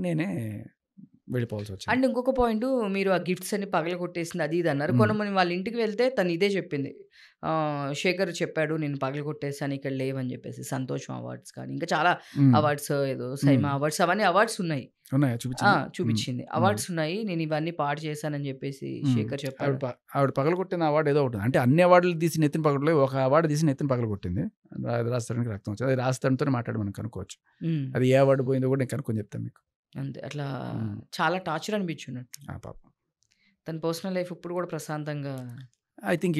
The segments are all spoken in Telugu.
నేనే వెళ్ళిపోవాల్సి వచ్చింది. అండ్ ఇంకొక పాయింట్, మీరు ఆ గిఫ్ట్స్ అన్ని పగలగొట్టేసింది అది ఇది అన్నారు. కొంతమంది వాళ్ళ ఇంటికి వెళ్తే తను ఇదే చెప్పింది. శేఖర్ చెప్పాడు నేను పగలగొట్టేసాను ఇక్కడ లేవని చెప్పేసి. సంతోషం అవార్డ్స్ కానీ, ఇంకా చాలా హ్మ్. అవార్డ్స్ ఏదో హ్మ్. సైమా అవార్డ్స్ అవన్నీ అవార్డ్స్ ఉన్నాయి. ఉన్నాయా చూపించిందా? చూపించింది. అవార్డ్స్ ఉన్నాయి. నేను ఇవన్నీ పాడు చేశానని చెప్పేసి శేఖర్ చెప్పాడు. ఆవిడ పగలగొట్టిన అవార్డు ఏదో ఒకటి అంటే అన్ని అవార్డులు తీసి నెత్తిన పగలగొట్టలేదు. ఒక అవార్డు తీసి నెత్తిన పగలగొట్టింది. అది రాజస్థాన్‌కి రక్తం వచ్చింది. అది రాజస్థాన్‌తోనే మాట్లాడి మనం కనుక్కోవచ్చు. అది ఏ అవార్డు పోయిందో కూడా నేను కనుక్కొని చెప్తాను మీకు. అంతే. అట్లా చాలా టార్చర్ అనిపించున్నట్టు. పాపం. తన పర్సనల్ లైఫ్ ఇప్పుడు కూడా ప్రశాంతంగా ఐ థింక్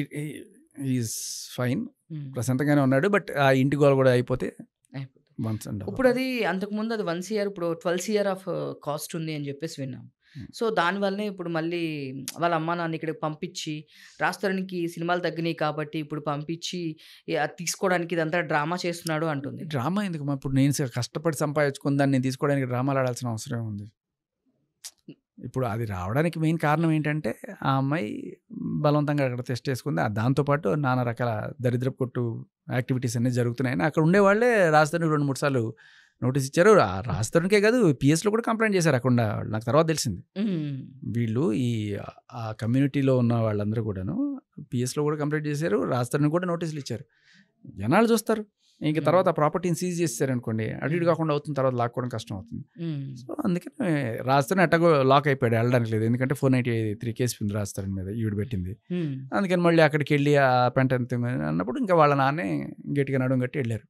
ఈజ్ ఫైన్. ప్రశాంతంగానే ఉన్నాడు. బట్ ఆ ఇంటి గోల కూడా అయిపోతే వన్స్ అండ్ ఇప్పుడు అది అంతకుముందు అది 1 సిఆర్, ఇప్పుడు 12 సిఆర్ ఆఫ్ కాస్ట్ ఉంది అని చెప్పేసి విన్నాం. సో దానివల్లనే ఇప్పుడు మళ్ళీ వాళ్ళ అమ్మా నాన్న ఇక్కడికి పంపించి, రాజ్ సినిమాలు తగ్గినాయి కాబట్టి ఇప్పుడు పంపించి అది తీసుకోవడానికి ఇదంతా డ్రామా చేస్తున్నాడు అంటుంది. డ్రామా ఎందుకు? ఇప్పుడు నేను కష్టపడి సంపాదించుకుని దాన్ని నేను తీసుకోవడానికి డ్రామాలు ఆడాల్సిన అవసరం ఉంది. ఇప్పుడు అది రావడానికి మెయిన్ కారణం ఏంటంటే ఆ అమ్మాయి బలవంతంగా అక్కడ టెస్ట్ చేసుకుంది. దాంతోపాటు నానా రకాల దరిద్రపు కొట్టు యాక్టివిటీస్ అన్నీ జరుగుతున్నాయని అక్కడ ఉండేవాళ్ళే రాజధాని 2-3 సార్లు నోటీస్ ఇచ్చారు. రాజధానికే కాదు, పిఎస్లో కూడా కంప్లైంట్ చేశారు అక్కడ ఉండేవాళ్ళు. నాకు తర్వాత తెలిసింది. వీళ్ళు ఆ కమ్యూనిటీలో ఉన్న వాళ్ళందరూ కూడాను పిఎస్లో కూడా కంప్లైంట్ చేశారు. రాజధానికి కూడా నోటీసులు ఇచ్చారు. జనాలు చూస్తారు. ఇంక తర్వాత ఆ ప్రాపర్టీని సీజ్ చేశారనుకోండి, అటు ఇటు కాకుండా అవుతుంది, తర్వాత లాక్కోవడం కష్టం అవుతుంది. సో అందుకని రాజధాని అట్టగో లాక్ అయిపోయాడు, వెళ్ళడానికి లేదు. ఎందుకంటే 493 కేసు ఉంది రాజధాని మీద ఈవిడ పెట్టింది. అందుకని మళ్ళీ అక్కడికి వెళ్ళి ఆ పెంట అన్నప్పుడు ఇంకా వాళ్ళ నాన్నే గట్టిగా నడుము కట్టి వెళ్ళారు.